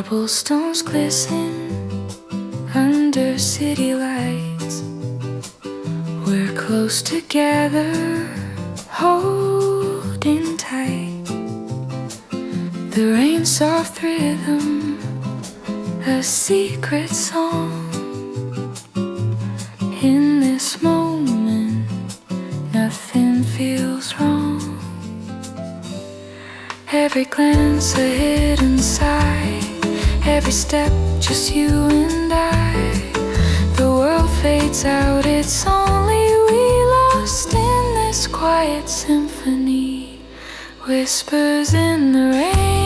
Cobblestones glisten under city lights. We're close together, holding tight. The rain's soft rhythm, a secret song. In this moment, nothing feels wrong. Every glance a hidden sigh, every step just you and I. The world fades out, it's only we lost in this quiet symphony. Whispers in the rain.